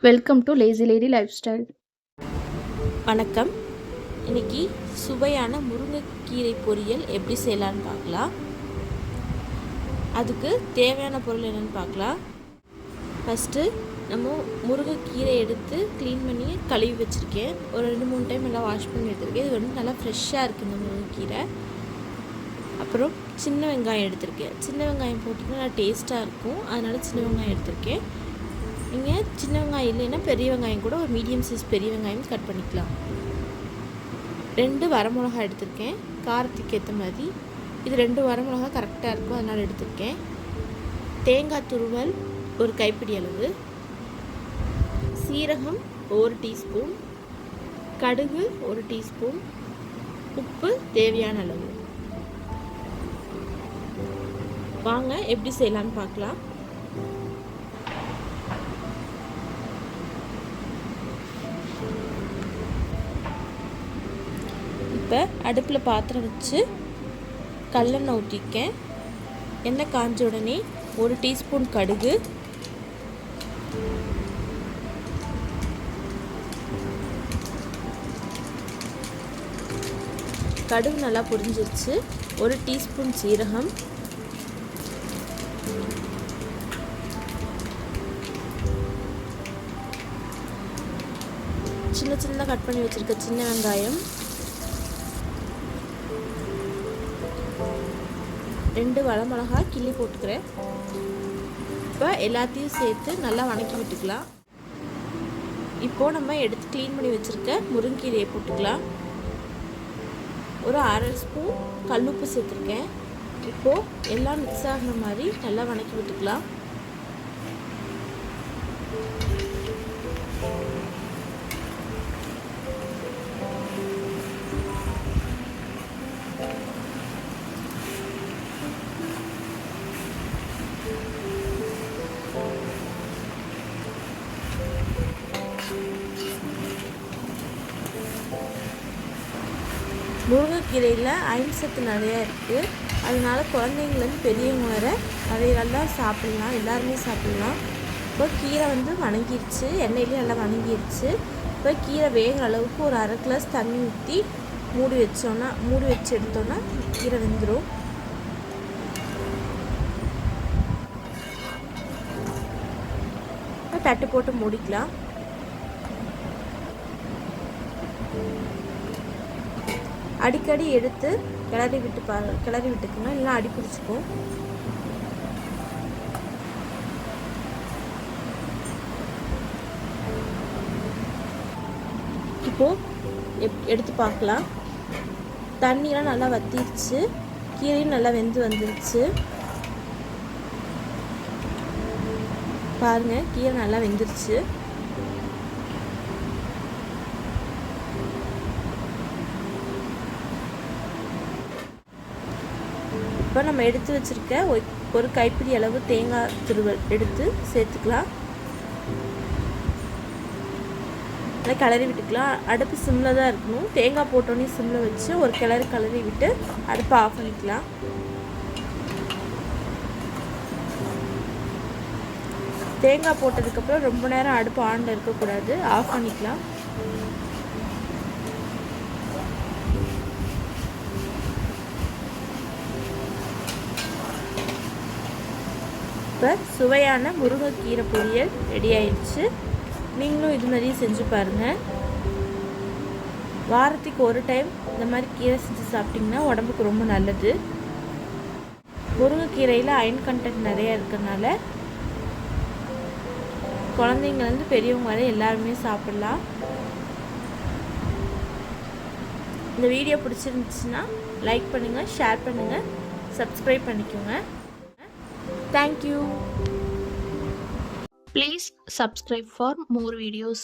Welcome to lazy lady life style. வணக்கம். இன்னைக்கு சுவையான முருங்கைக்கீரை பொரியல் எப்படி செய்யலான்னு பார்க்கலாம். அதுக்கு தேவையான பொருள் என்னென்னு பார்க்கலாம். ஃபஸ்ட்டு நம்ம முருங்கைக்கீரை எடுத்து க்ளீன் பண்ணி கழுவி வச்சுருக்கேன். ஒரு 2-3 டைம் எல்லாம் வாஷ் பண்ணி எடுத்துருக்கேன். இது வந்து நல்லா ஃப்ரெஷ்ஷாக இருக்குது இந்த முருங்கைக்கீரை. அப்புறம் சின்ன வெங்காயம் எடுத்திருக்கேன். சின்ன வெங்காயம் போட்டிங்கன்னா நல்லா டேஸ்ட்டாக இருக்கும், அதனால் சின்ன வெங்காயம் எடுத்திருக்கேன். நீங்கள் சின்ன வெங்காயம் இல்லைன்னா பெரிய வெங்காயம் கூட ஒரு மீடியம் சைஸ் பெரிய வெங்காயம் கட் பண்ணிக்கலாம். 2 வரமிளகா எடுத்திருக்கேன், காரத்துக்கு ஏற்ற மாதிரி. இது 2 வரமிளகா கரெக்டாக இருக்கும், அதனால் எடுத்திருக்கேன். தேங்காய் துருவல் ஒரு கைப்பிடி அளவு, சீரகம் 1 டீஸ்பூன், கடுகு 1 டீஸ்பூன், உப்பு தேவையான அளவு. வாங்க எப்படி செய்யலான்னு பார்க்கலாம். இப்போ அடுப்பில் பாத்திரம் வச்சு கல்லெண்ணெய் ஊற்றிருக்கேன். எண்ணெய் காஞ்ச உடனே 1 டீஸ்பூன் கடுகு, கடுகு நல்லா பொரிஞ்சிருச்சு. 1 டீஸ்பூன் சீரகம், சின்ன சின்னதாக கட் பண்ணி வச்சுருக்க சின்ன வெங்காயம், 2 வரமிளகா கிள்ளி போட்டுக்கிறேன். இப்போ எல்லாத்தையும் சேர்த்து நல்லா வணக்கி விட்டுக்கலாம். இப்போது நம்ம எடுத்து க்ளீன் பண்ணி வச்சுருக்க முருங்கீரையை போட்டுக்கலாம். ஒரு 1/2 ஸ்பூன் கல்லுப்பு சேர்த்துருக்கேன். இப்போது எல்லாம் மிக்ஸ் ஆகிற மாதிரி நல்லா வணக்கி விட்டுக்கலாம். முருங்கைக்கீரையில் அயன் சத்து நிறையா இருக்குது, அதனால குழந்தைங்கலேருந்து பெரியவங்க வர அதையெல்லாம் சாப்பிட்லாம், எல்லாருமே சாப்பிட்லாம். இப்போ கீரை வந்து வணங்கிடுச்சு, எண்ணெயிலேயே நல்லா வணங்கிடுச்சு. இப்போ கீரை வேகிற அளவுக்கு ஒரு 1/2 கிளாஸ் தண்ணி ஊற்றி மூடி வச்சு எடுத்தோன்னா கீரை வெந்துடும். தட்டு போட்டு மூடிக்கலாம். அடிக்கடி எடுத்து கிளறி விட்டுக்குங்க, இல்லைனா அடி பிடிச்சிக்கும். இப்போது எடுத்து பார்க்கலாம். தண்ணியெலாம் நல்லா வத்திடுச்சு, கீரையும் நல்லா வெந்து வந்துருச்சு. பாருங்கள், கீரை நல்லா வெந்துருச்சு. இப்போ நம்ம எடுத்து வச்சுருக்க ஒரு கைப்பிடி அளவு தேங்காய் துருவல் எடுத்து சேர்த்துக்கலாம். நல்லா கிளறி விட்டுக்கலாம். அடுப்பு சிம்மில் தான் இருக்கணும். தேங்காய் போட்டோன்னே சிம்மில் வச்சு ஒரு கிளறி விட்டு அடுப்பை ஆஃப் பண்ணிக்கலாம். தேங்காய் போட்டதுக்கப்புறம் ரொம்ப நேரம் அடுப்பு ஆனில் இருக்கக்கூடாது, ஆஃப் பண்ணிக்கலாம். இப்போ சுவையான முருங்கைக்கீரை பொரியல் ரெடி ஆயிடுச்சு. நீங்களும் இது மாதிரி செஞ்சு பாருங்கள். வாரத்துக்கு ஒரு டைம் இந்த மாதிரி கீரை செஞ்சு சாப்பிட்டிங்கன்னா உடம்புக்கு ரொம்ப நல்லது. முருங்கைக்கீரையில் அயன் கண்டென்ட் நிறையா இருக்கிறதுனால குழந்தைங்கலேருந்து பெரியவங்க வரை எல்லாருமே சாப்பிட்லாம். இந்த வீடியோ பிடிச்சிருந்துச்சுன்னா லைக் பண்ணுங்கள், ஷேர் பண்ணுங்கள், சப்ஸ்கிரைப் பண்ணிக்கோங்க. Thank you. Please subscribe for more videos.